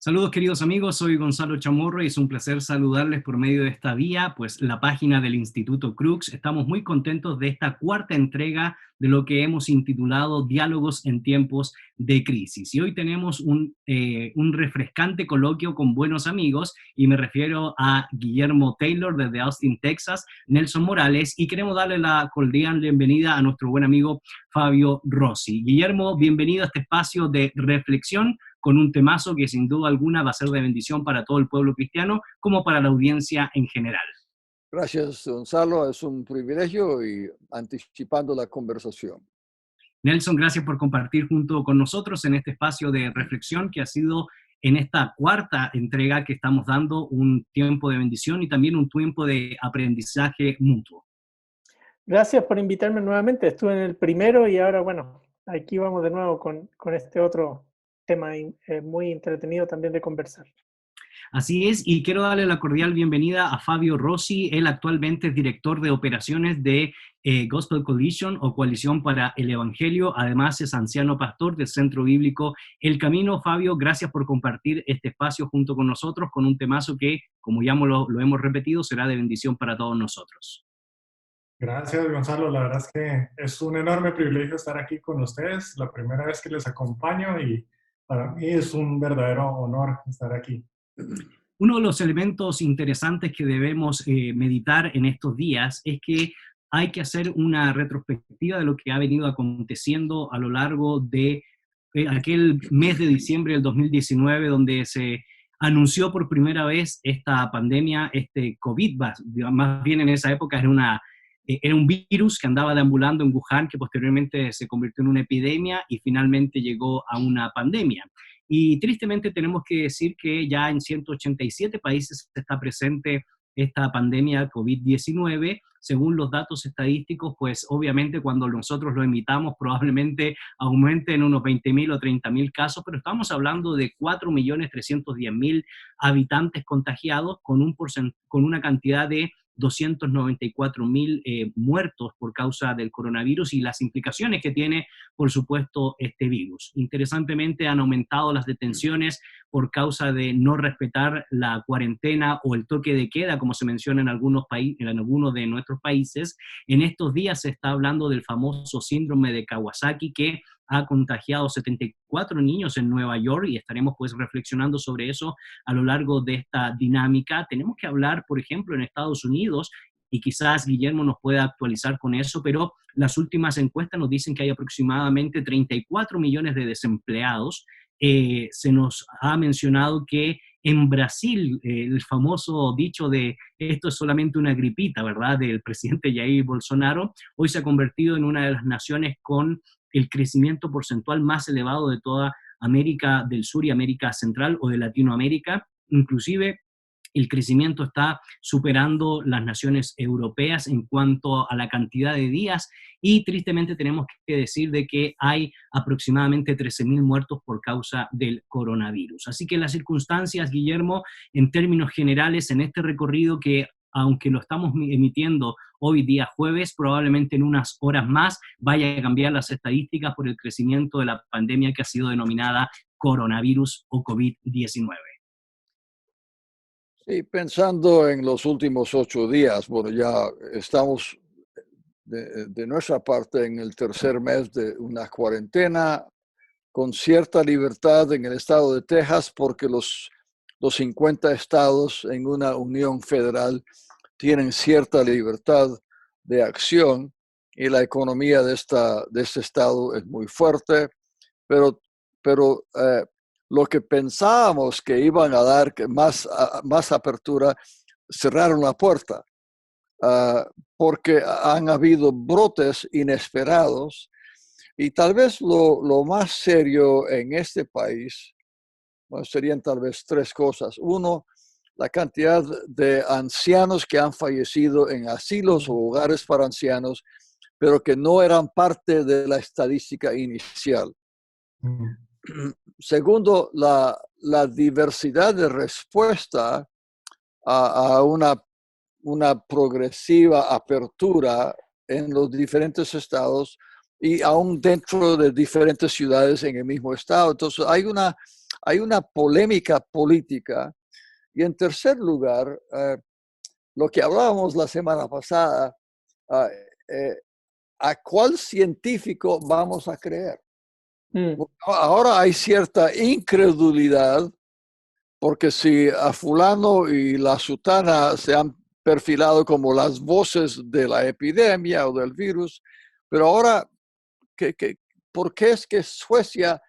Saludos queridos amigos, soy Gonzalo Chamorro y es un placer saludarles por medio de esta vía, pues la página del Instituto Crux. Estamos muy contentos de esta cuarta entrega de lo que hemos intitulado Diálogos en tiempos de crisis. Y hoy tenemos un refrescante coloquio con buenos amigos y me refiero a Guillermo Taylor desde Austin, Texas, Nelson Morales y queremos darle la cordial bienvenida a nuestro buen amigo Fabio Rossi. Guillermo, bienvenido a este espacio de reflexión con un temazo que sin duda alguna va a ser de bendición para todo el pueblo cristiano, como para la audiencia en general. Gracias, Gonzalo. Es un privilegio y anticipando la conversación. Nelson, gracias por compartir junto con nosotros en este espacio de reflexión que ha sido en esta cuarta entrega que estamos dando un tiempo de bendición y también un tiempo de aprendizaje mutuo. Gracias por invitarme nuevamente. Estuve en el primero y ahora, bueno, aquí vamos de nuevo con este otro tema muy entretenido también de conversar. Así es, y quiero darle la cordial bienvenida a Fabio Rossi. Él actualmente es director de operaciones de Gospel Coalition o Coalición para el Evangelio. Además es anciano pastor del Centro Bíblico El Camino. Fabio, gracias por compartir este espacio junto con nosotros con un temazo que, como ya lo hemos repetido, será de bendición para todos nosotros. Gracias, Gonzalo. La verdad es que es un enorme privilegio estar aquí con ustedes. La primera vez que les acompaño y para mí es un verdadero honor estar aquí. Uno de los elementos interesantes que debemos meditar en estos días es que hay que hacer una retrospectiva de lo que ha venido aconteciendo a lo largo de aquel mes de diciembre del 2019, donde se anunció por primera vez esta pandemia, este COVID, más bien en esa época era un virus que andaba deambulando en Wuhan, que posteriormente se convirtió en una epidemia y finalmente llegó a una pandemia. Y tristemente tenemos que decir que ya en 187 países está presente esta pandemia COVID-19. Según los datos estadísticos, pues obviamente cuando nosotros lo emitamos probablemente aumente en unos 20.000 o 30.000 casos, pero estamos hablando de 4.310.000 habitantes contagiados con una cantidad de 294.000 muertos por causa del coronavirus y las implicaciones que tiene, por supuesto, este virus. Interesantemente, han aumentado las detenciones por causa de no respetar la cuarentena o el toque de queda, como se menciona en algunos de nuestros países. En estos días se está hablando del famoso síndrome de Kawasaki, que ha contagiado 74 niños en Nueva York y estaremos pues reflexionando sobre eso a lo largo de esta dinámica. Tenemos que hablar, por ejemplo, en Estados Unidos, y quizás Guillermo nos pueda actualizar con eso, pero las últimas encuestas nos dicen que hay aproximadamente 34 millones de desempleados. Se nos ha mencionado que en Brasil, el famoso dicho de esto es solamente una gripita, ¿verdad?, del presidente Jair Bolsonaro, hoy se ha convertido en una de las naciones con el crecimiento porcentual más elevado de toda América del Sur y América Central o de Latinoamérica. Inclusive el crecimiento está superando las naciones europeas en cuanto a la cantidad de días y tristemente tenemos que decir de que hay aproximadamente 13.000 muertos por causa del coronavirus. Así que las circunstancias, Guillermo, en términos generales, en este recorrido que aunque lo estamos emitiendo hoy día jueves, probablemente en unas horas más vaya a cambiar las estadísticas por el crecimiento de la pandemia que ha sido denominada coronavirus o COVID-19. Sí, pensando en los últimos 8 días, bueno, ya estamos de nuestra parte en el tercer mes de una cuarentena con cierta libertad en el estado de Texas porque los 50 estados en una unión federal tienen cierta libertad de acción y la economía de este estado es muy fuerte, pero lo que pensábamos que iban a dar más apertura, cerraron la puerta porque han habido brotes inesperados y tal vez lo más serio en este país, bueno, serían tal vez tres cosas. Uno, la cantidad de ancianos que han fallecido en asilos o hogares para ancianos, pero que no eran parte de la estadística inicial. Segundo, la diversidad de respuesta a una progresiva apertura en los diferentes estados y aún dentro de diferentes ciudades en el mismo estado. Entonces hay una polémica política. Y en tercer lugar, lo que hablábamos la semana pasada, ¿a cuál científico vamos a creer? Ahora hay cierta incredulidad porque si a fulano y la sutana se han perfilado como las voces de la epidemia o del virus, pero ahora, ¿por qué es que Suecia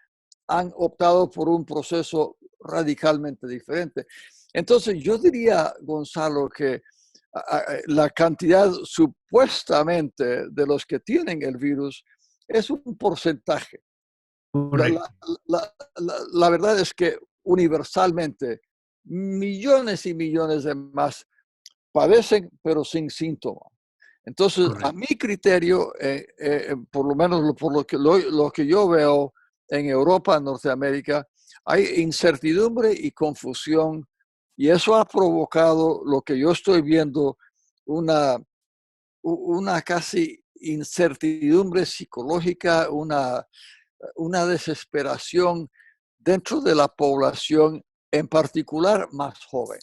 han optado por un proceso radicalmente diferente? Entonces yo diría, Gonzalo, que la cantidad supuestamente de los que tienen el virus es un porcentaje. La verdad es que universalmente millones y millones de más padecen, pero sin síntomas. Entonces, correcto, a mi criterio, por lo menos por lo que yo veo en Europa, en Norteamérica, hay incertidumbre y confusión, y eso ha provocado lo que yo estoy viendo, una casi incertidumbre psicológica, una desesperación dentro de la población, en particular más joven.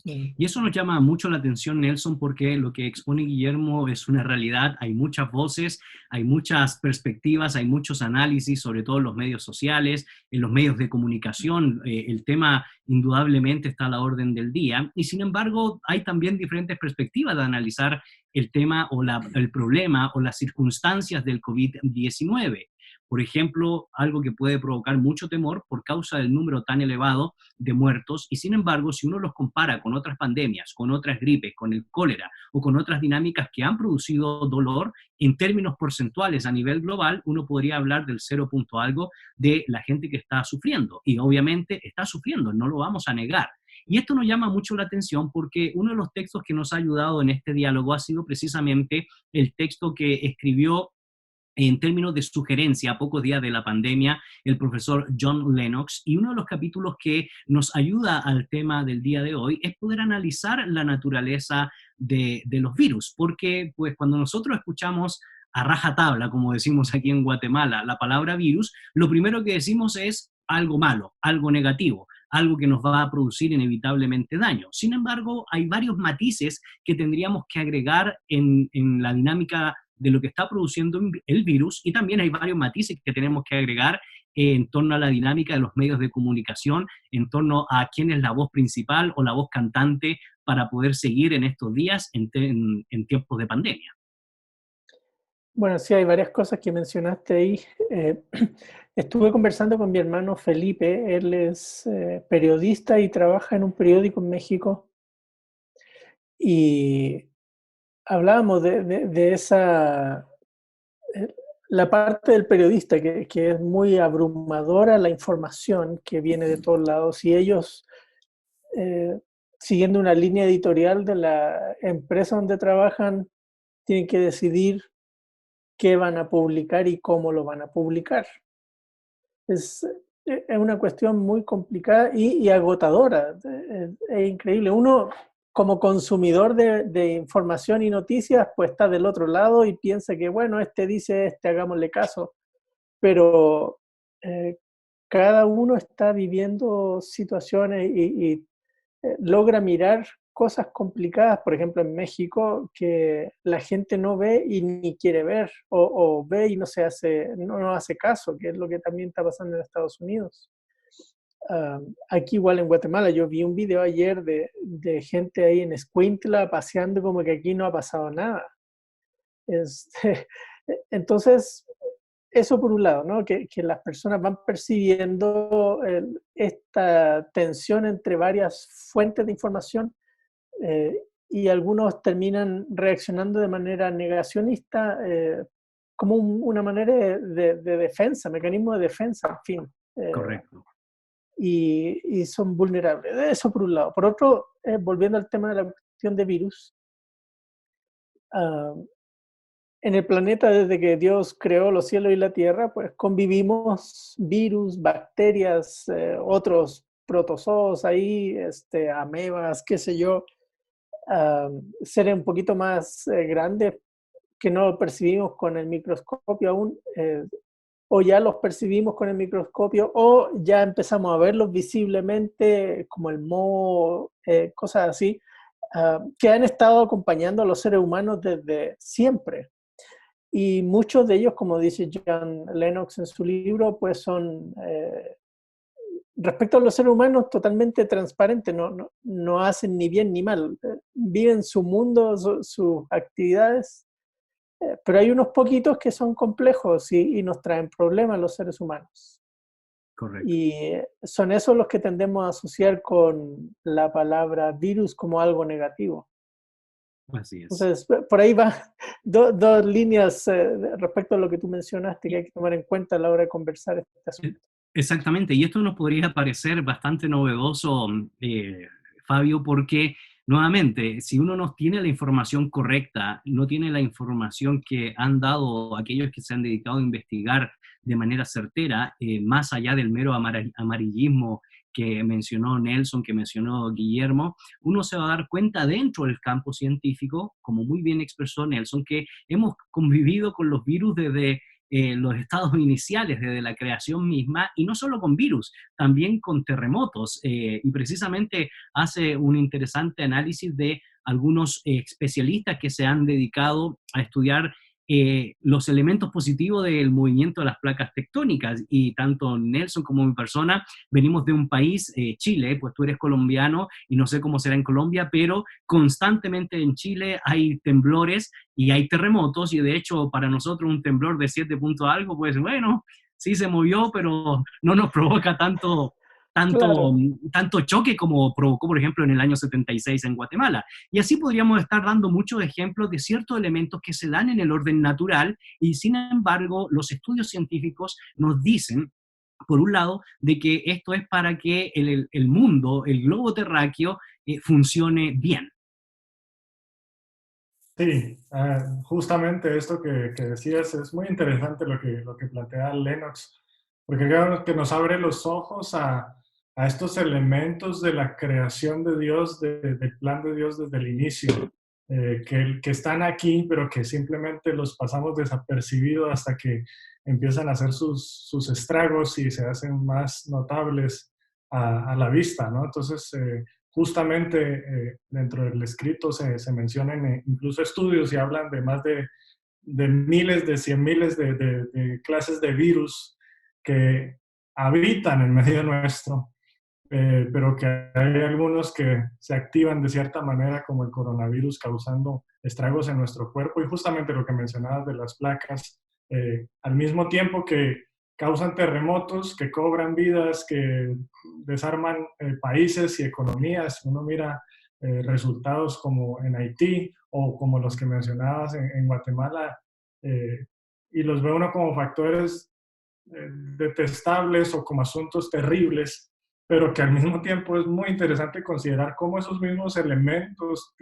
Y eso nos llama mucho la atención, Nelson, porque lo que expone Guillermo es una realidad. Hay muchas voces, hay muchas perspectivas, hay muchos análisis, sobre todo en los medios sociales, en los medios de comunicación. El tema indudablemente está a la orden del día. Y sin embargo, hay también diferentes perspectivas de analizar el tema o el problema o las circunstancias del COVID-19. Por ejemplo, algo que puede provocar mucho temor por causa del número tan elevado de muertos, y sin embargo, si uno los compara con otras pandemias, con otras gripes, con el cólera o con otras dinámicas que han producido dolor, en términos porcentuales a nivel global, uno podría hablar del 0 punto algo de la gente que está sufriendo, y obviamente está sufriendo, no lo vamos a negar. Y esto nos llama mucho la atención porque uno de los textos que nos ha ayudado en este diálogo ha sido precisamente el texto que escribió en términos de sugerencia, a pocos días de la pandemia, el profesor John Lennox, y uno de los capítulos que nos ayuda al tema del día de hoy es poder analizar la naturaleza de los virus, porque pues cuando nosotros escuchamos a rajatabla, como decimos aquí en Guatemala, la palabra virus, lo primero que decimos es algo malo, algo negativo, algo que nos va a producir inevitablemente daño. Sin embargo, hay varios matices que tendríamos que agregar en la dinámica de lo que está produciendo el virus, y también hay varios matices que tenemos que agregar en torno a la dinámica de los medios de comunicación, en torno a quién es la voz principal o la voz cantante para poder seguir en estos días en tiempos de pandemia. Bueno, sí, hay varias cosas que mencionaste ahí. Estuve conversando con mi hermano Felipe, él es periodista y trabaja en un periódico en México, y hablábamos de esa, la parte del periodista, que es muy abrumadora la información que viene de todos lados, y ellos, siguiendo una línea editorial de la empresa donde trabajan, tienen que decidir qué van a publicar y cómo lo van a publicar. Es una cuestión muy complicada y agotadora. Es increíble. Uno, como consumidor de información y noticias, pues está del otro lado y piensa que, bueno, este dice, hagámosle caso. Pero cada uno está viviendo situaciones y logra mirar cosas complicadas, por ejemplo en México, que la gente no ve y ni quiere ver, o ve y no hace caso, que es lo que también está pasando en Estados Unidos. Aquí igual en Guatemala, yo vi un video ayer de gente ahí en Escuintla paseando como que aquí no ha pasado nada. Entonces, eso por un lado, ¿no? Que las personas van percibiendo esta tensión entre varias fuentes de información, y algunos terminan reaccionando de manera negacionista, como una manera de defensa, mecanismo de defensa, en fin. Correcto. Y son vulnerables. Eso por un lado. Por otro, volviendo al tema de la cuestión de virus, en el planeta, desde que Dios creó los cielos y la tierra, pues convivimos virus, bacterias, otros protozoos ahí, amebas, qué sé yo, seres un poquito más grandes, que no percibimos con el microscopio aún, o ya los percibimos con el microscopio, o ya empezamos a verlos visiblemente, como el moho, cosas así, que han estado acompañando a los seres humanos desde siempre. Y muchos de ellos, como dice John Lennox en su libro, pues son, respecto a los seres humanos, totalmente transparentes, no hacen ni bien ni mal, viven su mundo, sus actividades, pero hay unos poquitos que son complejos y nos traen problemas a los seres humanos. Correcto. Y son esos los que tendemos a asociar con la palabra virus como algo negativo. Así es. Entonces, por ahí va dos líneas respecto a lo que tú mencionaste que hay que tomar en cuenta a la hora de conversar este asunto. Exactamente, y esto nos podría parecer bastante novedoso, Fabio, porque nuevamente, si uno no tiene la información correcta, no tiene la información que han dado aquellos que se han dedicado a investigar de manera certera, más allá del mero amarillismo que mencionó Nelson, que mencionó Guillermo, uno se va a dar cuenta dentro del campo científico, como muy bien expresó Nelson, que hemos convivido con los virus desde los estados iniciales, desde la creación misma, y no solo con virus, también con terremotos, y precisamente hace un interesante análisis de algunos especialistas que se han dedicado a estudiar los elementos positivos del movimiento de las placas tectónicas, y tanto Nelson como mi persona venimos de un país, Chile, pues tú eres colombiano y no sé cómo será en Colombia, pero constantemente en Chile hay temblores y hay terremotos, y de hecho para nosotros un temblor de 7 puntos algo, pues bueno, sí se movió, pero no nos provoca Claro. tanto choque como provocó, por ejemplo, en el año 76 en Guatemala. Y así podríamos estar dando muchos ejemplos de ciertos elementos que se dan en el orden natural, y sin embargo los estudios científicos nos dicen, por un lado, de que esto es para que el mundo, el globo terráqueo, funcione bien. Sí, justamente esto que decías es muy interesante lo que plantea Lennox, porque creo que nos abre los ojos a estos elementos de la creación de Dios, del plan de Dios desde el inicio, que están aquí, pero que simplemente los pasamos desapercibidos hasta que empiezan a hacer sus estragos y se hacen más notables a la vista, ¿no? Entonces, justamente dentro del escrito se mencionan incluso estudios y hablan de más de miles, de 100 miles de clases de virus que habitan en medio nuestro, pero que hay algunos que se activan de cierta manera, como el coronavirus, causando estragos en nuestro cuerpo. Y justamente lo que mencionabas de las placas, al mismo tiempo que causan terremotos, que cobran vidas, que desarman países y economías. Uno mira resultados como en Haití o como los que mencionabas en Guatemala, y los ve uno como factores detestables o como asuntos terribles, pero que al mismo tiempo es muy interesante considerar cómo esos mismos elementos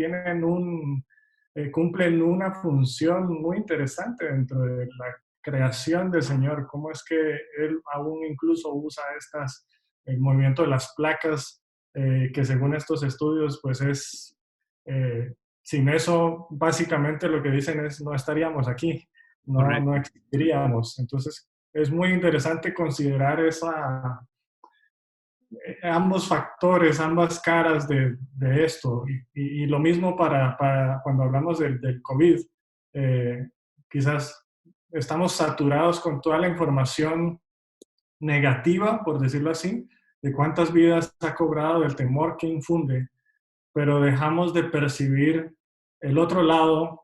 cumplen una función muy interesante dentro de la creación del Señor, cómo es que Él aún incluso usa el movimiento de las placas, que según estos estudios, pues sin eso, básicamente lo que dicen es no estaríamos aquí, no existiríamos. Entonces, es muy interesante considerar ambos factores, ambas caras de esto. Y lo mismo para cuando hablamos del COVID. Quizás estamos saturados con toda la información negativa, por decirlo así, de cuántas vidas ha cobrado, del temor que infunde, pero dejamos de percibir el otro lado,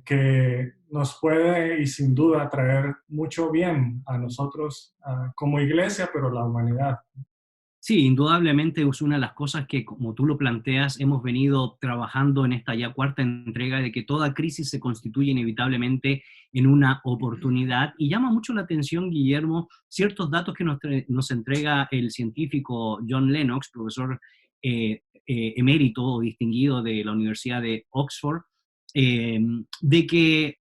que nos puede y sin duda traer mucho bien a nosotros como iglesia, pero a la humanidad. Sí, indudablemente es una de las cosas que, como tú lo planteas, hemos venido trabajando en esta ya cuarta entrega, de que toda crisis se constituye inevitablemente en una oportunidad. Y llama mucho la atención, Guillermo, ciertos datos que nos entrega el científico John Lennox, profesor emérito o distinguido de la Universidad de Oxford, de que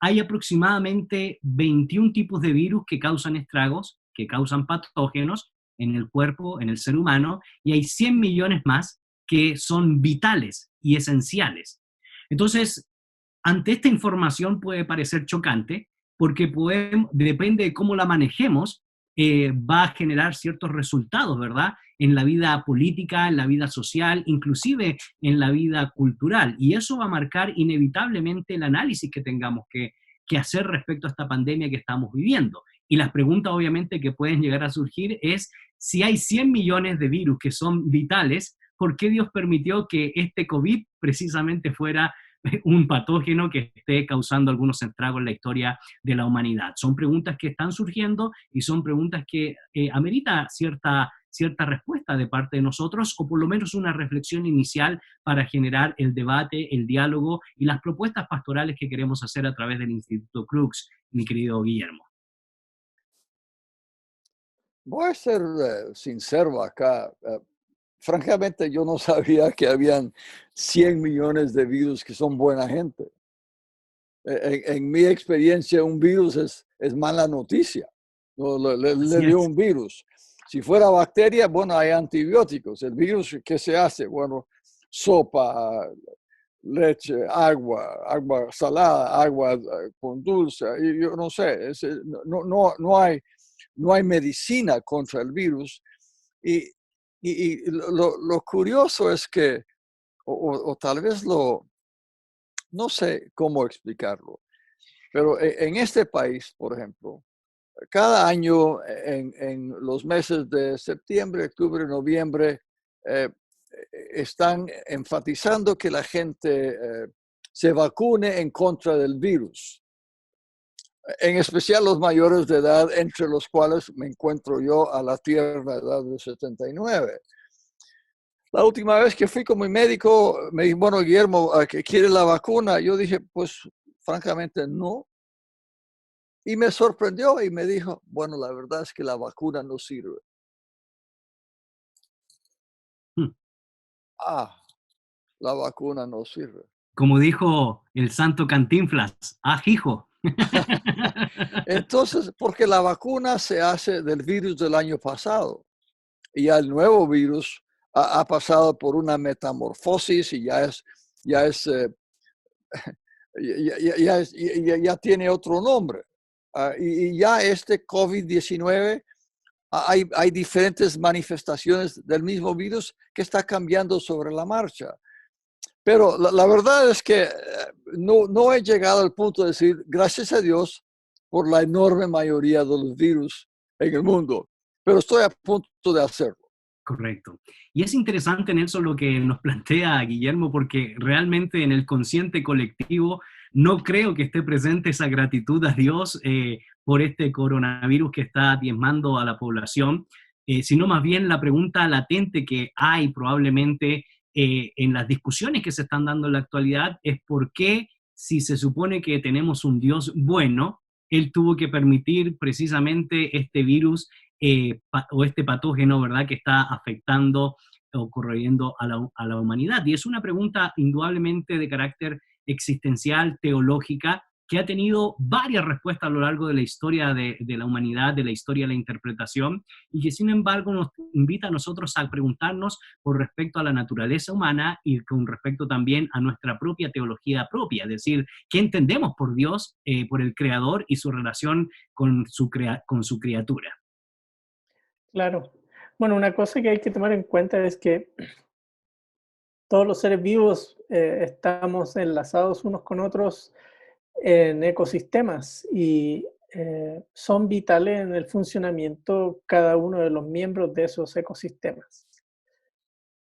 hay aproximadamente 21 tipos de virus que causan estragos, que causan patógenos en el cuerpo, en el ser humano, y hay 100 millones más que son vitales y esenciales. Entonces, ante esta información puede parecer chocante, porque depende de cómo la manejemos, va a generar ciertos resultados, ¿verdad? En la vida política, en la vida social, inclusive en la vida cultural. Y eso va a marcar inevitablemente el análisis que tengamos que hacer respecto a esta pandemia que estamos viviendo. Y las preguntas obviamente que pueden llegar a surgir es, si hay 100 millones de virus que son vitales, ¿por qué Dios permitió que este COVID precisamente fuera un patógeno que esté causando algunos estragos en la historia de la humanidad? Son preguntas que están surgiendo y son preguntas que amerita cierta respuesta de parte de nosotros, o por lo menos una reflexión inicial para generar el debate, el diálogo y las propuestas pastorales que queremos hacer a través del Instituto Crux, mi querido Guillermo. Voy a ser sincero acá. Francamente, yo no sabía que habían 100 millones de virus que son buena gente. En mi experiencia, un virus es mala noticia. No, le dio un virus. Si fuera bacteria, bueno, hay antibióticos. El virus, ¿qué se hace? Bueno, sopa, leche, agua salada, agua con dulce. Yo no sé, no hay medicina contra el virus. Y lo curioso es que, o tal vez no sé cómo explicarlo, pero en este país, por ejemplo, cada año en los meses de septiembre, octubre, noviembre, están enfatizando que la gente se vacune en contra del virus, en especial los mayores de edad, entre los cuales me encuentro yo a la tierna edad de 79. La última vez que fui con mi médico, me dijo, bueno, Guillermo, ¿quiere la vacuna? Yo dije, pues, francamente, no. Y me sorprendió y me dijo, bueno, la verdad es que la vacuna no sirve. Hmm. La vacuna no sirve. Como dijo el santo Cantinflas, hijo. Entonces, porque la vacuna se hace del virus del año pasado y el nuevo virus ha pasado por una metamorfosis y ya tiene otro nombre. Y ya este COVID-19, hay diferentes manifestaciones del mismo virus que está cambiando sobre la marcha. Pero la verdad es que no he llegado al punto de decir, gracias a Dios por la enorme mayoría de los virus en el mundo, pero estoy a punto de hacerlo. Correcto. Y es interesante, Nelson, lo que nos plantea Guillermo, porque realmente en el consciente colectivo no creo que esté presente esa gratitud a Dios por este coronavirus que está diezmando a la población, sino más bien la pregunta latente que hay probablemente en las discusiones que se están dando en la actualidad es por qué, si se supone que tenemos un Dios bueno, Él tuvo que permitir precisamente este virus o este patógeno, ¿verdad?, que está afectando o corroyendo a la humanidad. Y es una pregunta indudablemente de carácter existencial, teológica, que ha tenido varias respuestas a lo largo de la historia de la humanidad, de la historia de la interpretación, y que sin embargo nos invita a nosotros a preguntarnos por respecto a la naturaleza humana y con respecto también a nuestra propia teología propia, es decir, ¿qué entendemos por Dios, por el Creador y su relación con su criatura? Claro. Bueno, una cosa que hay que tomar en cuenta es que todos los seres vivos estamos enlazados unos con otros en ecosistemas y son vitales en el funcionamiento cada uno de los miembros de esos ecosistemas.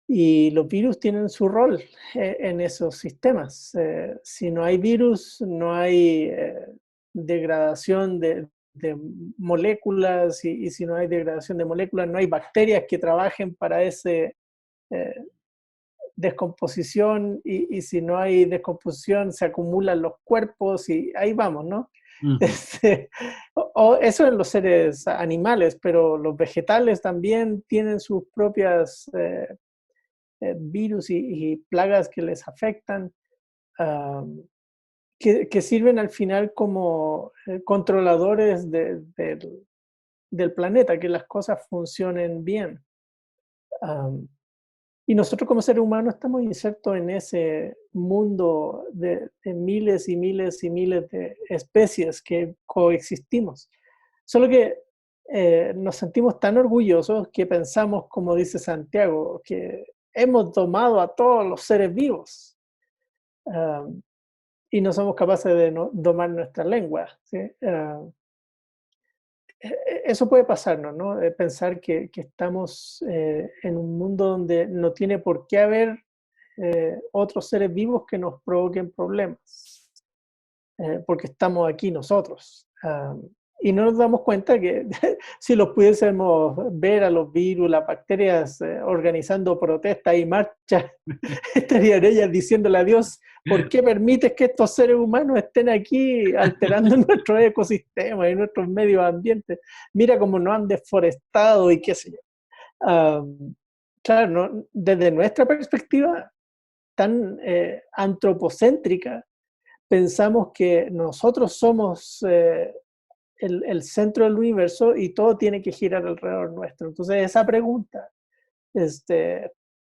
Y los virus tienen su rol en esos sistemas. Si no hay virus, no hay degradación de moléculas y si no hay degradación de moléculas, no hay bacterias que trabajen para esa descomposición y si no hay descomposición se acumulan los cuerpos y ahí vamos, ¿no? Uh-huh. Eso en los seres animales, pero los vegetales también tienen sus propias virus y plagas que les afectan, que sirven al final como controladores del planeta, que las cosas funcionen bien. Y nosotros como seres humanos estamos insertos en ese mundo de miles y miles y miles de especies que coexistimos. Solo que nos sentimos tan orgullosos que pensamos, como dice Santiago, que hemos domado a todos los seres vivos. Y no somos capaces de domar nuestra lengua, ¿sí? Eso puede pasarnos, ¿no? Pensar que estamos en un mundo donde no tiene por qué haber otros seres vivos que nos provoquen problemas, porque estamos aquí nosotros. Y no nos damos cuenta que si los pudiésemos ver a los virus, las bacterias organizando protestas y marchas, estarían ellas diciéndole a Dios, ¿por qué permites que estos seres humanos estén aquí alterando nuestro ecosistema y nuestros medios ambientes? Mira cómo nos han deforestado y qué sé yo. Claro, ¿no? Desde nuestra perspectiva tan antropocéntrica, pensamos que nosotros somos el centro del universo y todo tiene que girar alrededor nuestro. Entonces, esa pregunta,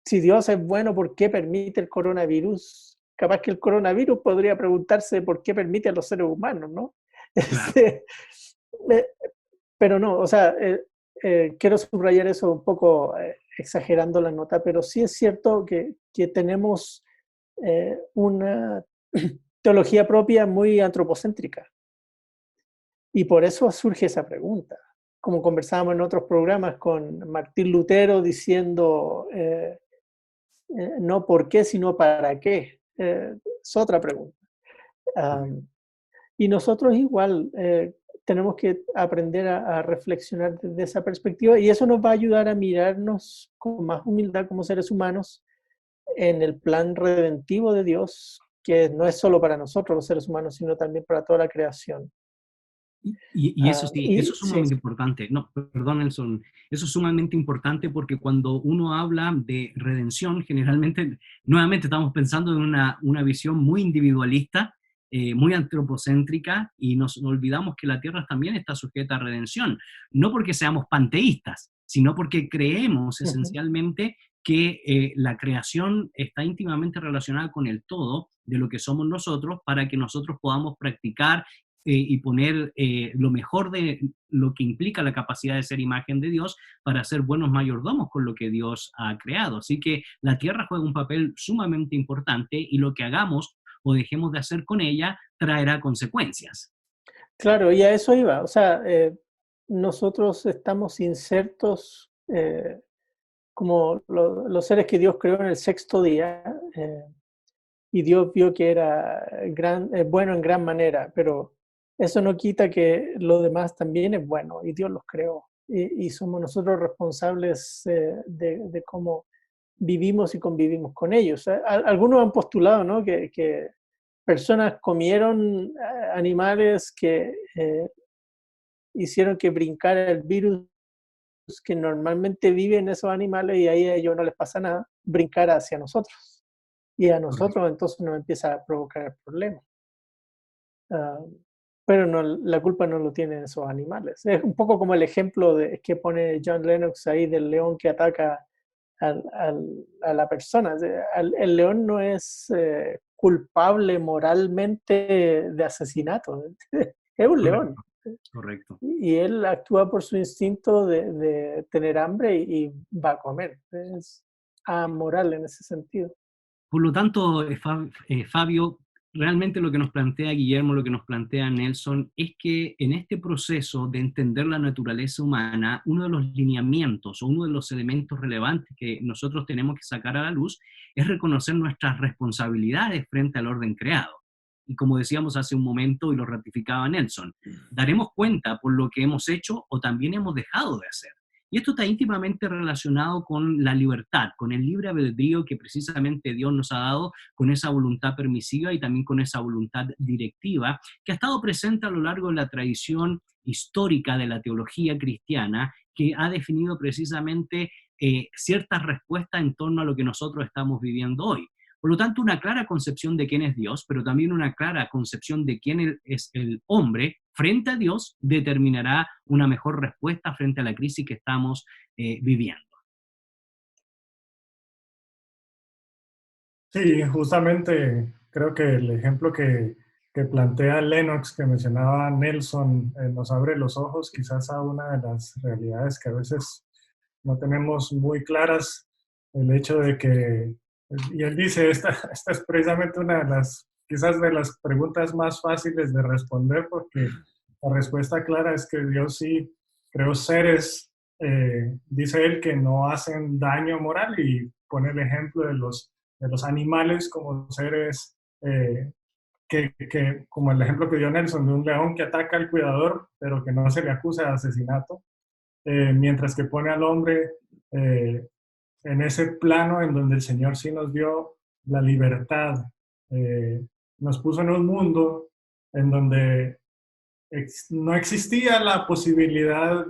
si Dios es bueno, ¿por qué permite el coronavirus? Capaz que el coronavirus podría preguntarse por qué permite a los seres humanos, ¿no? Claro. Eh, pero no, o sea, quiero subrayar eso un poco exagerando la nota, pero sí es cierto que tenemos una teología propia muy antropocéntrica. Y por eso surge esa pregunta. Como conversábamos en otros programas con Martín Lutero diciendo, no por qué, sino para qué. Es otra pregunta. Y nosotros igual tenemos que aprender a reflexionar desde esa perspectiva y eso nos va a ayudar a mirarnos con más humildad como seres humanos en el plan redentivo de Dios, que no es solo para nosotros los seres humanos, sino también para toda la creación. Y eso sí, eso es Sí, sumamente importante. No, perdón, Nelson, eso es sumamente importante porque cuando uno habla de redención, generalmente, nuevamente estamos pensando en una visión muy individualista, muy antropocéntrica, y nos olvidamos que la tierra también está sujeta a redención. No porque seamos panteístas, sino porque creemos esencialmente que la creación está íntimamente relacionada con el todo de lo que somos nosotros para que nosotros podamos practicar y poner lo mejor de lo que implica la capacidad de ser imagen de Dios para ser buenos mayordomos con lo que Dios ha creado. Así que la tierra juega un papel sumamente importante y lo que hagamos o dejemos de hacer con ella traerá consecuencias. claro, y a eso iba. O sea, nosotros estamos insertos como los seres que Dios creó en el sexto día, y Dios vio que era bueno en gran manera, pero eso no quita que lo demás también es bueno y Dios los creó. Y somos nosotros responsables de cómo vivimos y convivimos con ellos. Algunos han postulado, ¿no?, que personas comieron animales que hicieron que brincara el virus que normalmente viven esos animales y ahí a ellos no les pasa nada, brincar hacia nosotros. Y a Correcto. nosotros entonces nos empieza a provocar problemas. Ah, pero no, la culpa no lo tienen esos animales. Es un poco como el ejemplo que pone John Lennox ahí del león que ataca a la persona. O sea, el león no es culpable moralmente de asesinato. Es un león. Correcto. Correcto. Y él actúa por su instinto de tener hambre y va a comer. Es amoral en ese sentido. Por lo tanto, Fabio, realmente lo que nos plantea Guillermo, lo que nos plantea Nelson, es que en este proceso de entender la naturaleza humana, uno de los lineamientos o uno de los elementos relevantes que nosotros tenemos que sacar a la luz es reconocer nuestras responsabilidades frente al orden creado. Y como decíamos hace un momento y lo ratificaba Nelson, daremos cuenta por lo que hemos hecho o también hemos dejado de hacer. Y esto está íntimamente relacionado con la libertad, con el libre albedrío que precisamente Dios nos ha dado, con esa voluntad permisiva y también con esa voluntad directiva, que ha estado presente a lo largo de la tradición histórica de la teología cristiana, que ha definido precisamente ciertas respuestas en torno a lo que nosotros estamos viviendo hoy. Por lo tanto, una clara concepción de quién es Dios, pero también una clara concepción de quién es el hombre frente a Dios, determinará una mejor respuesta frente a la crisis que estamos viviendo. Sí, justamente creo que el ejemplo que plantea Lennox, que mencionaba Nelson, nos abre los ojos quizás a una de las realidades que a veces no tenemos muy claras, el hecho de que, y él dice, esta es precisamente una de las, quizás de las preguntas más fáciles de responder, porque la respuesta clara es que Dios sí creó seres, dice él, que no hacen daño moral, y pone el ejemplo de los animales como seres como el ejemplo que dio Nelson, de un león que ataca al cuidador, pero que no se le acusa de asesinato, mientras que pone al hombre eh, en ese plano en donde el Señor sí nos dio la libertad, eh, nos puso en un mundo en donde no existía la posibilidad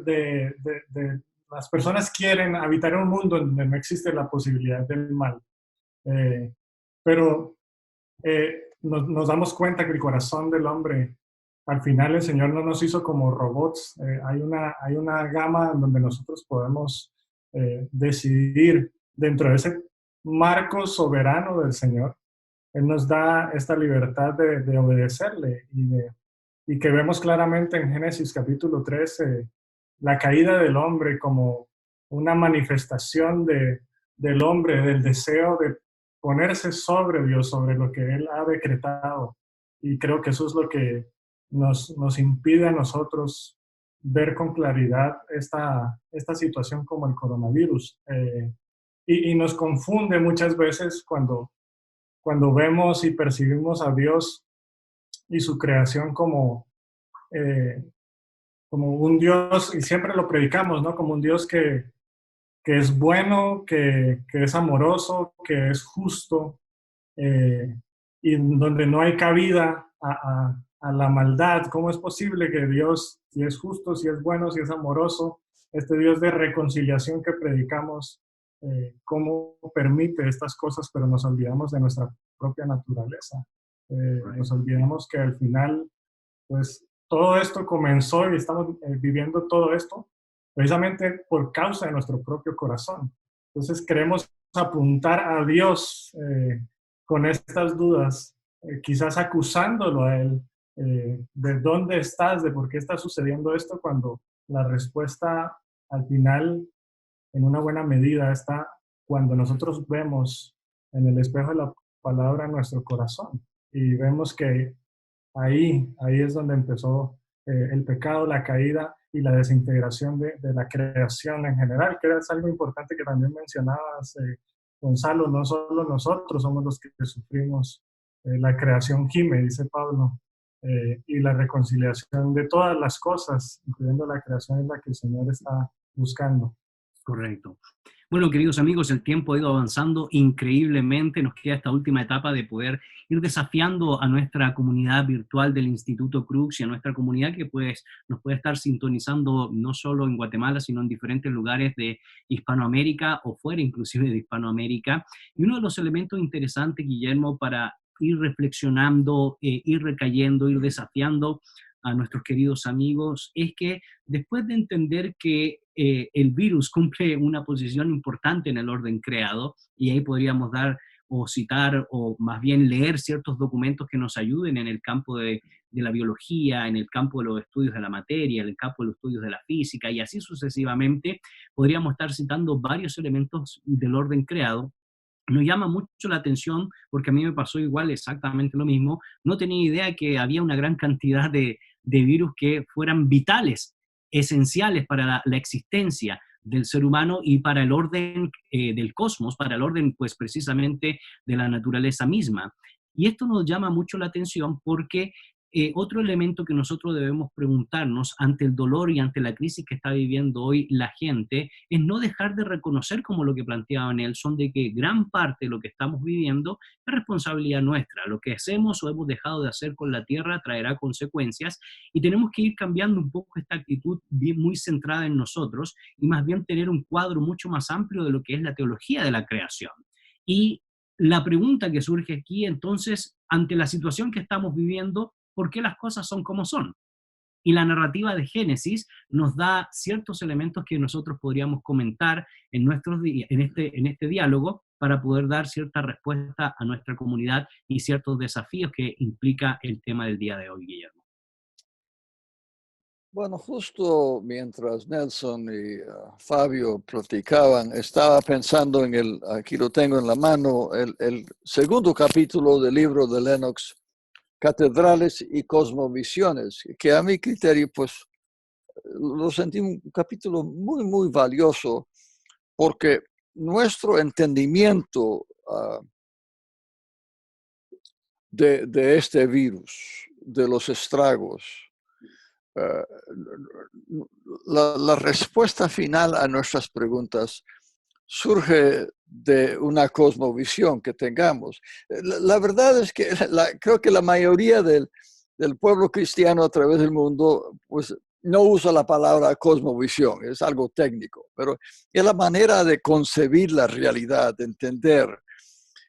las personas quieren habitar en un mundo en donde no existe la posibilidad del mal. Eh, pero nos damos cuenta que el corazón del hombre, al final el Señor no nos hizo como robots. Hay una gama en donde nosotros podemos decidir dentro de ese marco soberano del Señor. Él nos da esta libertad de obedecerle y que vemos claramente en Génesis capítulo 13 la caída del hombre como una manifestación del hombre, del deseo de ponerse sobre Dios, sobre lo que Él ha decretado. Y creo que eso es lo que nos impide a nosotros ver con claridad esta situación como el coronavirus. Y nos confunde muchas veces cuando vemos y percibimos a Dios y su creación eh, como un Dios, y siempre lo predicamos, ¿no? Como un Dios que es bueno, que es amoroso, que es justo, eh, y donde no hay cabida a la maldad. ¿Cómo es posible que Dios, si es justo, si es bueno, si es amoroso, este Dios de reconciliación que predicamos, cómo permite estas cosas, pero nos olvidamos de nuestra propia naturaleza? Nos olvidamos que al final, pues, todo esto comenzó y estamos viviendo todo esto precisamente por causa de nuestro propio corazón. Entonces queremos apuntar a Dios con estas dudas, quizás acusándolo a Él de dónde estás, de por qué está sucediendo esto, cuando la respuesta al final, en una buena medida, está cuando nosotros vemos en el espejo de la palabra nuestro corazón y vemos que ahí es donde empezó el pecado, la caída y la desintegración de la creación en general, que es algo importante que también mencionabas, Gonzalo. No solo nosotros somos los que sufrimos, la creación gime, dice Pablo, y la reconciliación de todas las cosas, incluyendo la creación, es la que el Señor está buscando. Correcto. Bueno, queridos amigos, el tiempo ha ido avanzando increíblemente. Nos queda esta última etapa de poder ir desafiando a nuestra comunidad virtual del Instituto Crux y a nuestra comunidad que pues, nos puede estar sintonizando no solo en Guatemala, sino en diferentes lugares de Hispanoamérica o fuera inclusive de Hispanoamérica. Y uno de los elementos interesantes, Guillermo, para ir reflexionando, ir recayendo, ir desafiando a nuestros queridos amigos, es que después de entender que el virus cumple una posición importante en el orden creado, y ahí podríamos dar o citar o más bien leer ciertos documentos que nos ayuden en el campo de la biología, en el campo de los estudios de la materia, en el campo de los estudios de la física, y así sucesivamente, podríamos estar citando varios elementos del orden creado. Nos llama mucho la atención, porque a mí me pasó igual exactamente lo mismo. No tenía idea que había una gran cantidad de virus que fueran vitales, esenciales para la existencia del ser humano y para el orden del cosmos, para el orden pues precisamente de la naturaleza misma. Y esto nos llama mucho la atención porque otro elemento que nosotros debemos preguntarnos ante el dolor y ante la crisis que está viviendo hoy la gente es no dejar de reconocer, como lo que planteaba Nelson, de que gran parte de lo que estamos viviendo es responsabilidad nuestra. Lo que hacemos o hemos dejado de hacer con la tierra traerá consecuencias y tenemos que ir cambiando un poco esta actitud muy centrada en nosotros y más bien tener un cuadro mucho más amplio de lo que es la teología de la creación. Y la pregunta que surge aquí entonces, ante la situación que estamos viviendo, ¿por qué las cosas son como son? Y la narrativa de Génesis nos da ciertos elementos que nosotros podríamos comentar en este diálogo, para poder dar cierta respuesta a nuestra comunidad y ciertos desafíos que implica el tema del día de hoy, Guillermo. Bueno, justo mientras Nelson y Fabio platicaban, estaba pensando aquí lo tengo en la mano, el segundo capítulo del libro de Lennox, Catedrales y Cosmovisiones, que a mi criterio, pues, lo sentí un capítulo muy, muy valioso, porque nuestro entendimiento de este virus, de los estragos, la respuesta final a nuestras preguntas surge de una cosmovisión que tengamos. La verdad es que creo que la mayoría del pueblo cristiano a través del mundo, pues, no usa la palabra cosmovisión, es algo técnico, pero es la manera de concebir la realidad, de entender.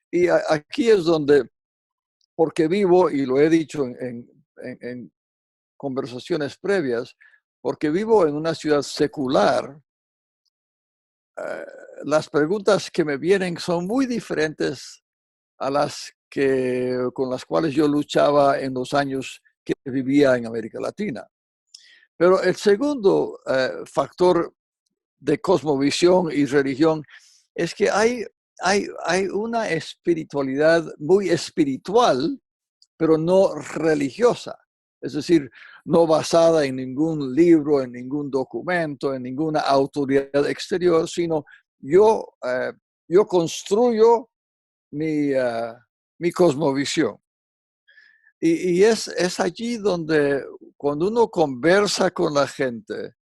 Y aquí es donde, porque vivo, y lo he dicho en conversaciones previas, porque vivo en una ciudad secular, las preguntas que me vienen son muy diferentes a las con las cuales yo luchaba en los años que vivía en América Latina. Pero el segundo factor de cosmovisión y religión es que hay una espiritualidad muy espiritual, pero no religiosa. Es decir, no basada en ningún libro, en ningún documento, en ninguna autoridad exterior, sino yo construyo mi cosmovisión. Y es allí donde cuando uno conversa con la gente,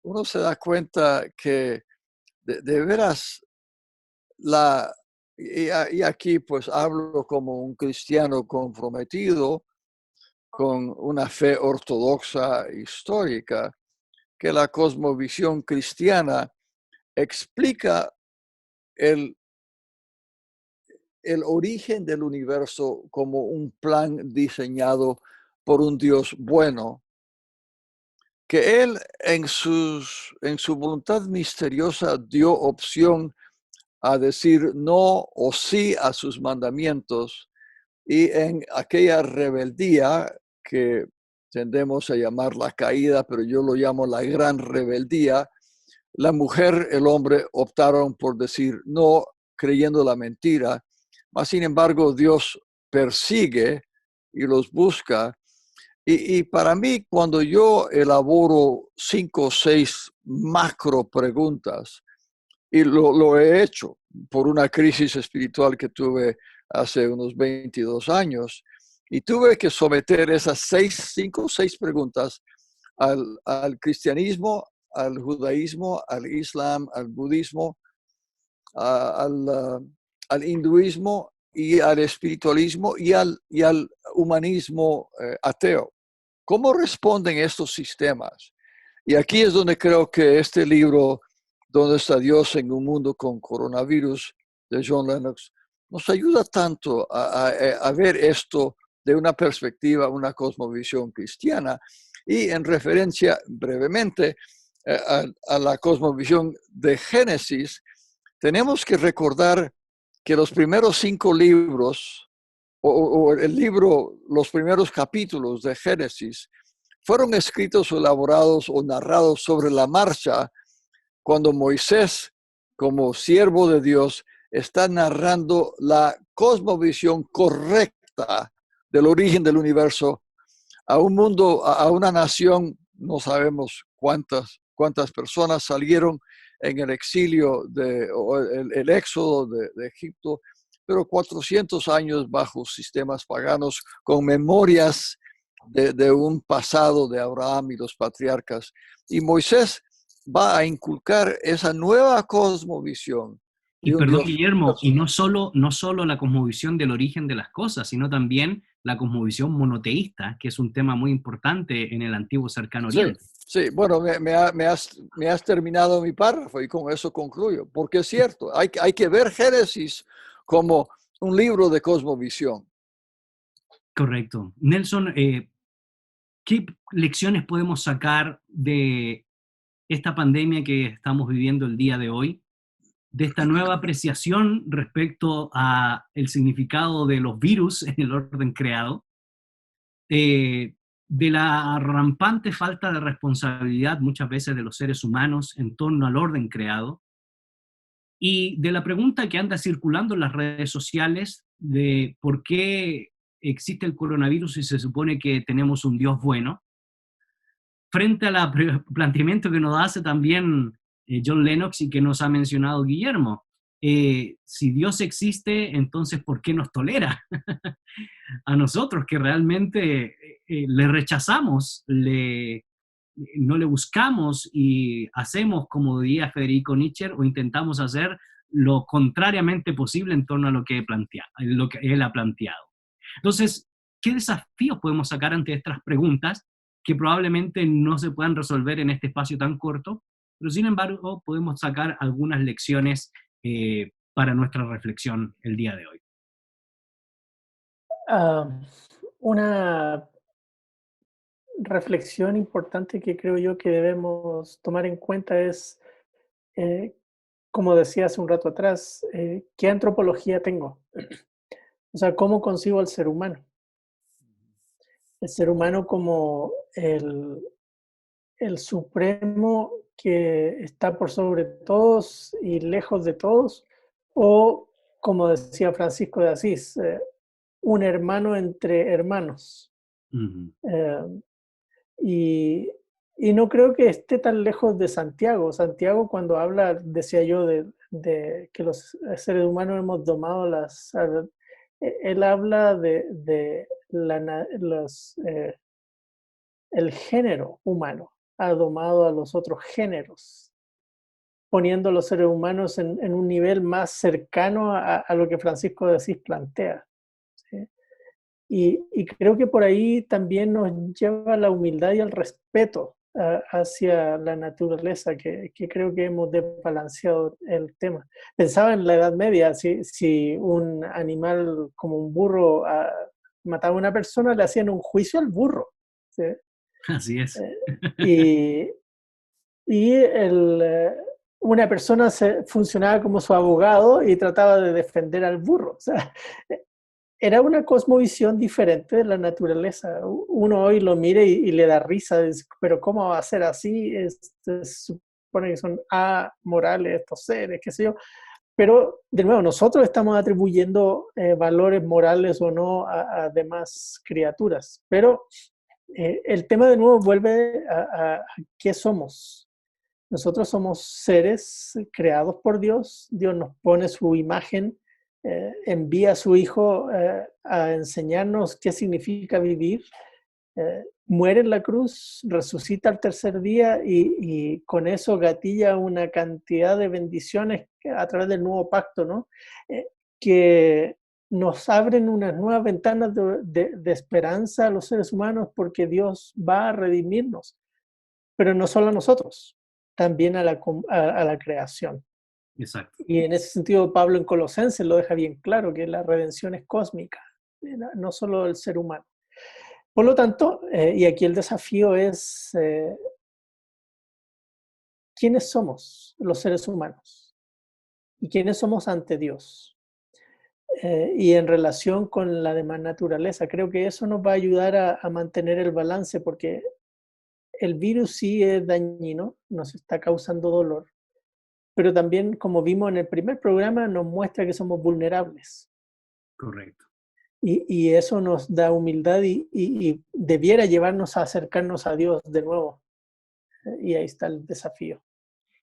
uno se da cuenta que de veras y aquí pues hablo como un cristiano comprometido con una fe ortodoxa histórica, que la cosmovisión cristiana explica el origen del universo como un plan diseñado por un Dios bueno, que Él en su voluntad misteriosa dio opción a decir no o sí a sus mandamientos, y en aquella rebeldía que tendemos a llamar la caída, pero yo lo llamo la gran rebeldía, la mujer, el hombre optaron por decir no, creyendo la mentira, mas sin embargo Dios persigue y los busca. Y para mí, cuando yo elaboro 5 o 6 macro preguntas, y lo he hecho por una crisis espiritual que tuve hace unos 22 años, y tuve que someter esas 5 o 6 preguntas al cristianismo, al judaísmo, al islam, al budismo, al hinduismo y al espiritualismo y al humanismo ateo. ¿Cómo responden estos sistemas? Y aquí es donde creo que este libro, ¿Dónde está Dios en un mundo con coronavirus?, de John Lennox, nos ayuda tanto a ver esto de una perspectiva, una cosmovisión cristiana. Y en referencia brevemente a la cosmovisión de Génesis, tenemos que recordar que los primeros 5 libros, o el libro, los primeros capítulos de Génesis, fueron escritos o elaborados o narrados sobre la marcha cuando Moisés, como siervo de Dios, está narrando la cosmovisión correcta del origen del universo a un mundo, a una nación. No sabemos cuántas personas salieron en el exilio, el éxodo de Egipto, pero 400 años bajo sistemas paganos, con memorias de un pasado de Abraham y los patriarcas. Y Moisés va a inculcar esa nueva cosmovisión Y de un perdón, Dios Guillermo, y personal. no solo la cosmovisión del origen de las cosas, sino también la cosmovisión monoteísta, que es un tema muy importante en el antiguo cercano Sí, oriente. sí, bueno, me has terminado mi párrafo y con eso concluyo, porque es cierto, hay que ver Génesis como un libro de cosmovisión. Correcto. Nelson, ¿qué lecciones podemos sacar de esta pandemia que estamos viviendo el día de hoy? de esta nueva apreciación respecto a el significado de los virus en el orden creado, de la rampante falta de responsabilidad muchas veces de los seres humanos en torno al orden creado, y de la pregunta que anda circulando en las redes sociales de por qué existe el coronavirus y se supone que tenemos un Dios bueno, frente al planteamiento que nos hace también John Lennox y que nos ha mencionado Guillermo. Si Dios existe, entonces ¿por qué nos tolera a nosotros que realmente le rechazamos, no le buscamos y hacemos, como diría Federico Nietzsche, o intentamos hacer lo contrariamente posible en torno a lo que él ha planteado? Entonces, ¿qué desafíos podemos sacar ante estas preguntas que probablemente no se puedan resolver en este espacio tan corto, pero sin embargo podemos sacar algunas lecciones para nuestra reflexión el día de hoy? Una reflexión importante que creo yo que debemos tomar en cuenta es, eh, como decía hace un rato atrás, ¿qué antropología tengo? O sea, ¿cómo concibo al ser humano? El ser humano como el supremo que está por sobre todos y lejos de todos, o como decía Francisco de Asís, un hermano entre hermanos. Uh-huh. Y, y no creo que esté tan lejos de Santiago. Santiago, cuando habla, decía yo, de que los seres humanos hemos domado él habla de el género humano ha domado a los otros géneros, poniendo a los seres humanos en un nivel más cercano a lo que Francisco de Asís plantea, ¿sí? Y creo que por ahí también nos lleva la humildad y el respeto hacia la naturaleza, que creo que hemos desbalanceado el tema. Pensaba en la Edad Media, si un animal como un burro mataba a una persona, le hacían un juicio al burro, ¿sí? Así es. Y una persona funcionaba como su abogado y trataba de defender al burro. O sea, era una cosmovisión diferente de la naturaleza. Uno hoy lo mira y le da risa, pero ¿cómo va a ser así? Se supone que son amorales estos seres, qué sé yo. Pero, de nuevo, nosotros estamos atribuyendo valores morales o no a demás criaturas. Pero el tema de nuevo vuelve a qué somos. Nosotros somos seres creados por Dios. Dios nos pone su imagen, envía a su Hijo a enseñarnos qué significa vivir. Muere en la cruz, resucita al tercer día y con eso gatilla una cantidad de bendiciones a través del nuevo pacto, ¿no? Que nos abren unas nuevas ventanas de esperanza a los seres humanos, porque Dios va a redimirnos, pero no solo a nosotros, también a la creación. Exacto. Y en ese sentido Pablo en Colosenses lo deja bien claro, que la redención es cósmica, no solo del ser humano. Por lo tanto, y aquí el desafío es, ¿quiénes somos los seres humanos? ¿Y quiénes somos ante Dios? Y en relación con la demás naturaleza, creo que eso nos va a ayudar a mantener el balance, porque el virus sí es dañino, nos está causando dolor, pero también, como vimos en el primer programa, nos muestra que somos vulnerables. Correcto. Y eso nos da humildad y debiera llevarnos a acercarnos a Dios de nuevo. Y ahí está el desafío.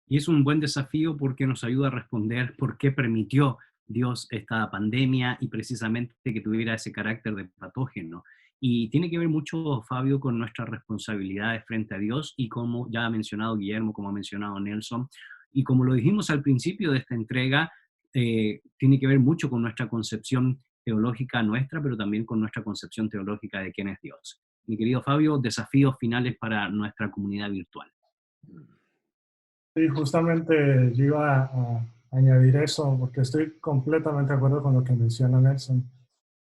Y es un buen desafío porque nos ayuda a responder por qué permitió Dios esta pandemia y precisamente que tuviera ese carácter de patógeno. Y tiene que ver mucho, Fabio, con nuestras responsabilidades frente a Dios y como ya ha mencionado Guillermo, como ha mencionado Nelson, y como lo dijimos al principio de esta entrega, tiene que ver mucho con nuestra concepción teológica nuestra, pero también con nuestra concepción teológica de quién es Dios. Mi querido Fabio, desafíos finales para nuestra comunidad virtual. Sí, justamente yo iba a añadir eso, porque estoy completamente de acuerdo con lo que menciona Nelson.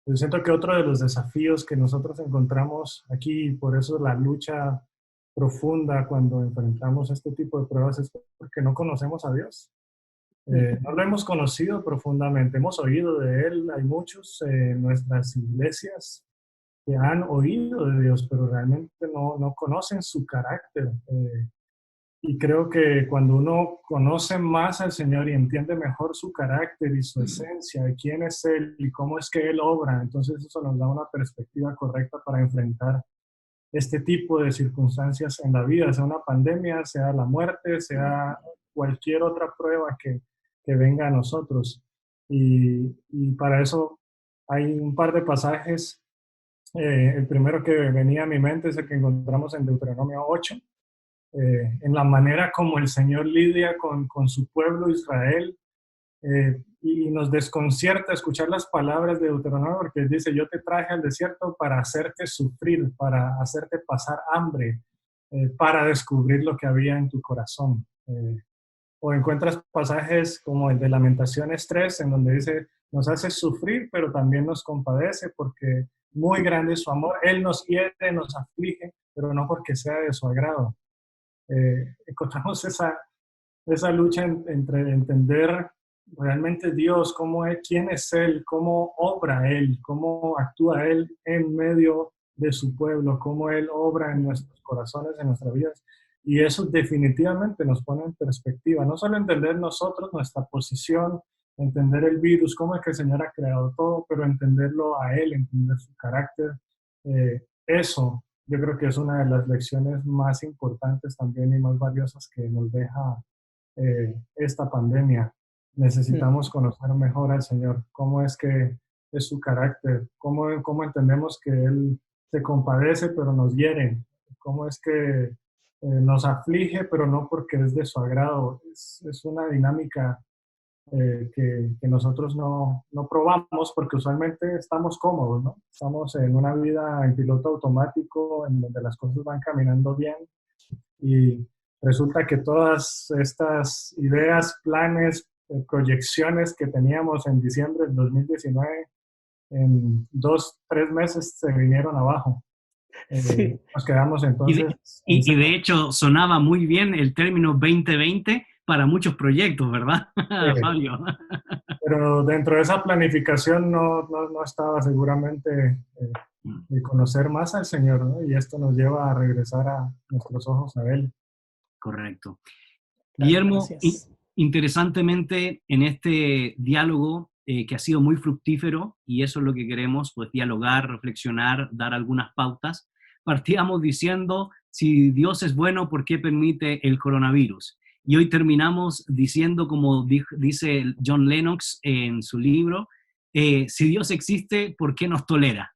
Yo siento que otro de los desafíos que nosotros encontramos aquí, y por eso la lucha profunda cuando enfrentamos este tipo de pruebas, es porque no conocemos a Dios. No lo hemos conocido profundamente, hemos oído de Él, hay muchos en nuestras iglesias que han oído de Dios, pero realmente no conocen su carácter. Y creo que cuando uno conoce más al Señor y entiende mejor su carácter y su esencia, de quién es Él y cómo es que Él obra, entonces eso nos da una perspectiva correcta para enfrentar este tipo de circunstancias en la vida, sea una pandemia, sea la muerte, sea cualquier otra prueba que venga a nosotros. Y para eso hay un par de pasajes. El primero que venía a mi mente es el que encontramos en Deuteronomio 8, en la manera como el Señor lidia con su pueblo Israel, y nos desconcierta escuchar las palabras de Deuteronomio, porque dice: yo te traje al desierto para hacerte sufrir, para hacerte pasar hambre, para descubrir lo que había en tu corazón. O encuentras pasajes como el de Lamentaciones 3, en donde dice: nos hace sufrir, pero también nos compadece, porque muy grande es su amor. Él nos hiere, nos aflige, pero no porque sea de su agrado. Encontramos esa lucha entre entender realmente Dios, quién es Él, cómo obra Él, cómo actúa Él en medio de su pueblo, cómo Él obra en nuestros corazones, en nuestras vidas. Y eso definitivamente nos pone en perspectiva, no solo entender nosotros, nuestra posición, entender el virus, cómo es que el Señor ha creado todo, pero entenderlo a Él, entender su carácter. Eso yo creo que es una de las lecciones más importantes también y más valiosas que nos deja esta pandemia. Necesitamos conocer mejor al Señor, cómo es que es su carácter, cómo entendemos que Él se compadece pero nos hiere, cómo es que nos aflige pero no porque es de su agrado. Es una dinámica que nosotros no probamos, porque usualmente estamos cómodos, ¿no? Estamos en una vida en piloto automático, en donde las cosas van caminando bien, y resulta que todas estas ideas, planes, proyecciones que teníamos en diciembre del 2019, en 2-3 meses se vinieron abajo. Sí. Nos quedamos entonces... Y de hecho sonaba muy bien el término 2020 para muchos proyectos, ¿verdad, Fabio? Pero dentro de esa planificación no estaba seguramente de conocer más al Señor, ¿no? Y esto nos lleva a regresar a nuestros ojos a Él. Correcto. Guillermo, Gracias. interesantemente en este diálogo que ha sido muy fructífero, y eso es lo que queremos, pues dialogar, reflexionar, dar algunas pautas, partíamos diciendo: si Dios es bueno, ¿por qué permite el coronavirus? Y hoy terminamos diciendo, como dice John Lennox en su libro, si Dios existe, ¿por qué nos tolera?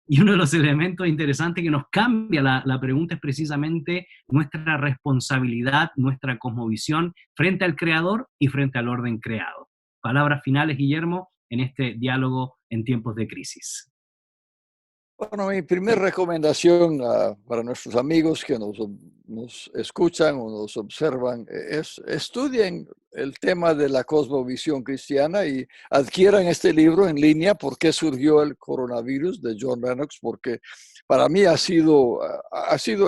Y uno de los elementos interesantes que nos cambia la pregunta es precisamente nuestra responsabilidad, nuestra cosmovisión frente al Creador y frente al orden creado. Palabras finales, Guillermo, en este diálogo en tiempos de crisis. Bueno, mi primera recomendación para nuestros amigos que nos escuchan o nos observan es: estudien el tema de la cosmovisión cristiana y adquieran este libro en línea, ¿Por qué surgió el coronavirus?, de John Lennox, porque para mí ha sido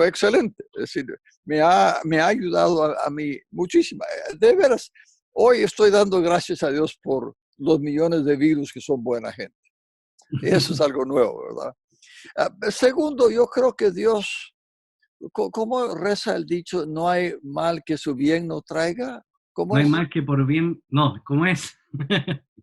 excelente. Es decir, me ha ayudado a mí muchísimo. De veras, hoy estoy dando gracias a Dios por los millones de virus que son buena gente. Eso es algo nuevo, ¿verdad? Segundo, yo creo que Dios, ¿cómo reza el dicho? No hay mal que su bien no traiga. No hay mal que por bien, no, ¿cómo es?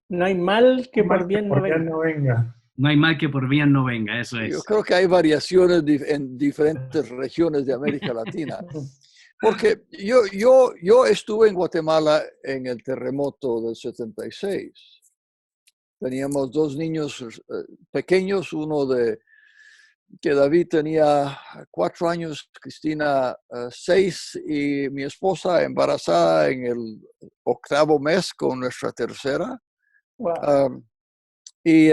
No hay mal que por bien no venga. No hay mal que por bien no venga, eso es. Yo creo que hay variaciones en diferentes regiones de América Latina. Porque yo estuve en Guatemala en el terremoto del 76. Teníamos 2 niños pequeños, que David tenía 4 años, Cristina 6, y mi esposa embarazada en el 8º mes con nuestra tercera. Wow. Y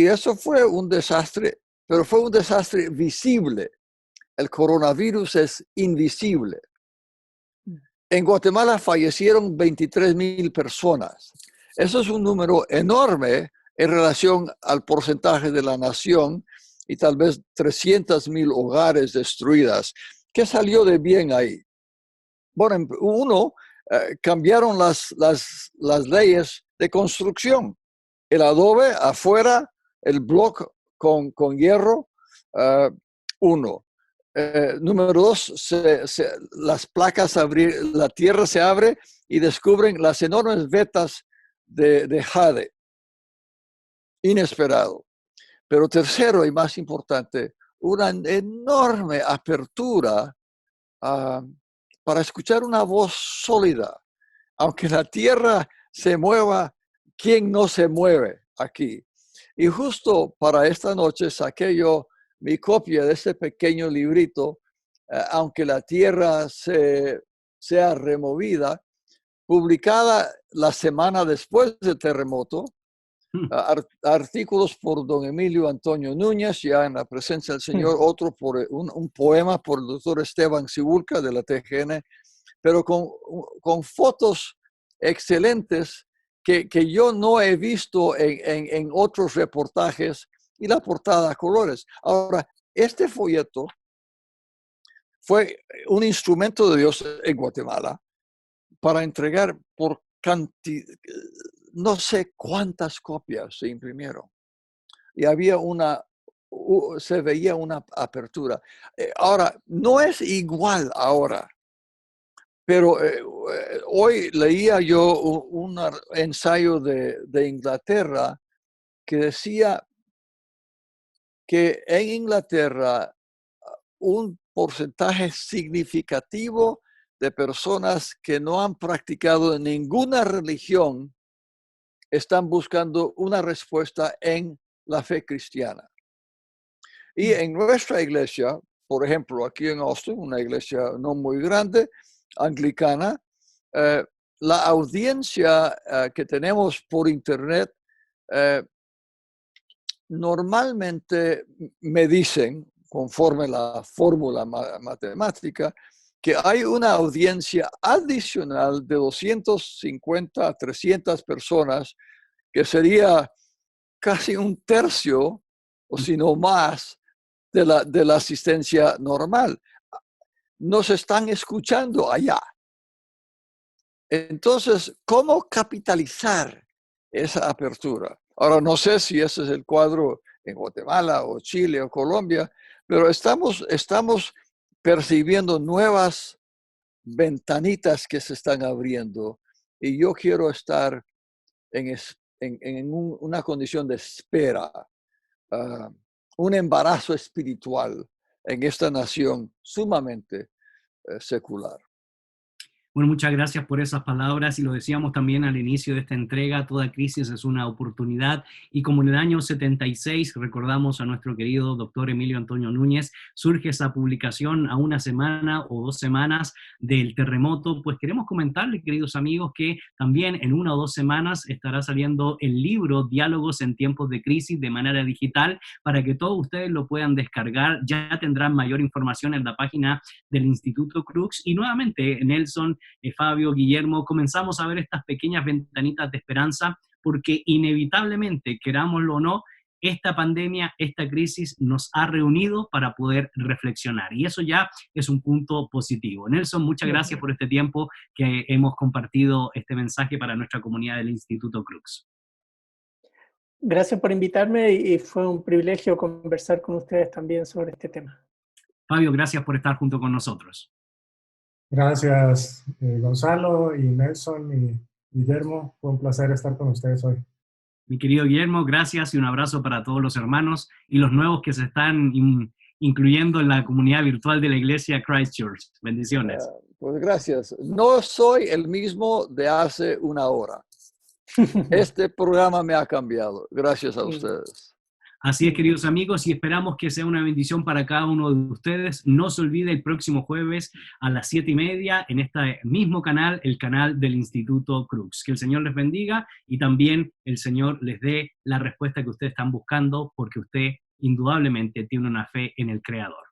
eso fue un desastre, pero fue un desastre visible. El coronavirus es invisible. En Guatemala fallecieron 23,000 personas. Eso es un número enorme en relación al porcentaje de la nación, y tal vez 300,000 hogares destruidas. ¿Qué salió de bien ahí? Bueno, uno, cambiaron las leyes de construcción. El adobe afuera, el bloque con hierro, uno. Número dos, las placas la tierra se abre y descubren las enormes vetas de jade. Inesperado. Pero tercero y más importante, una enorme apertura para escuchar una voz sólida. Aunque la tierra se mueva, ¿quién no se mueve aquí? Y justo para esta noche saqué yo mi copia de este pequeño librito, aunque la tierra sea removida, publicada la semana después del terremoto, artículos por don Emilio Antonio Núñez, ya en la presencia del Señor, otro por un poema por el doctor Esteban Cibulca de la TGN, pero con fotos excelentes que yo no he visto en otros reportajes, y la portada a colores. Ahora, este folleto fue un instrumento de Dios en Guatemala para entregar por cantidad, no sé cuántas copias se imprimieron. Y había se veía una apertura. Ahora, no es igual ahora, pero hoy leía yo un ensayo de Inglaterra que decía que en Inglaterra un porcentaje significativo de personas que no han practicado ninguna religión están buscando una respuesta en la fe cristiana. Y en nuestra iglesia, por ejemplo, aquí en Austin, una iglesia no muy grande, anglicana, la audiencia que tenemos por internet, normalmente me dicen, conforme la fórmula matemática, que hay una audiencia adicional de 250 a 300 personas, que sería casi un tercio, o si no más, de la asistencia normal. Nos están escuchando allá. Entonces, ¿cómo capitalizar esa apertura? Ahora, no sé si ese es el cuadro en Guatemala o Chile o Colombia, pero estamos percibiendo nuevas ventanitas que se están abriendo, y yo quiero estar en una condición de espera, un embarazo espiritual en esta nación sumamente secular. Bueno, muchas gracias por esas palabras, y lo decíamos también al inicio de esta entrega: toda crisis es una oportunidad, y como en el año 76 recordamos a nuestro querido doctor Emilio Antonio Núñez, surge esa publicación a una semana o 2 semanas del terremoto. Pues queremos comentarles, queridos amigos, que también en 1 o 2 semanas estará saliendo el libro Diálogos en tiempos de crisis de manera digital, para que todos ustedes lo puedan descargar. Ya tendrán mayor información en la página del Instituto Crux, y nuevamente, Nelson, Fabio, Guillermo, comenzamos a ver estas pequeñas ventanitas de esperanza, porque inevitablemente, querámoslo o no, esta pandemia, esta crisis nos ha reunido para poder reflexionar, y eso ya es un punto positivo. Nelson, muchas gracias por este tiempo que hemos compartido este mensaje para nuestra comunidad del Instituto Crux. Gracias por invitarme, y fue un privilegio conversar con ustedes también sobre este tema. Fabio, gracias por estar junto con nosotros. Gracias, Gonzalo y Nelson y Guillermo. Fue un placer estar con ustedes hoy. Mi querido Guillermo, gracias, y un abrazo para todos los hermanos y los nuevos que se están incluyendo en la comunidad virtual de la iglesia Christchurch. Bendiciones. Pues gracias. No soy el mismo de hace 1 hora. Este programa me ha cambiado. Gracias a ustedes. Así es, queridos amigos, y esperamos que sea una bendición para cada uno de ustedes. No se olvide, el próximo jueves a las 7:30 en este mismo canal, el canal del Instituto Crux. Que el Señor les bendiga, y también el Señor les dé la respuesta que ustedes están buscando, porque usted indudablemente tiene una fe en el Creador.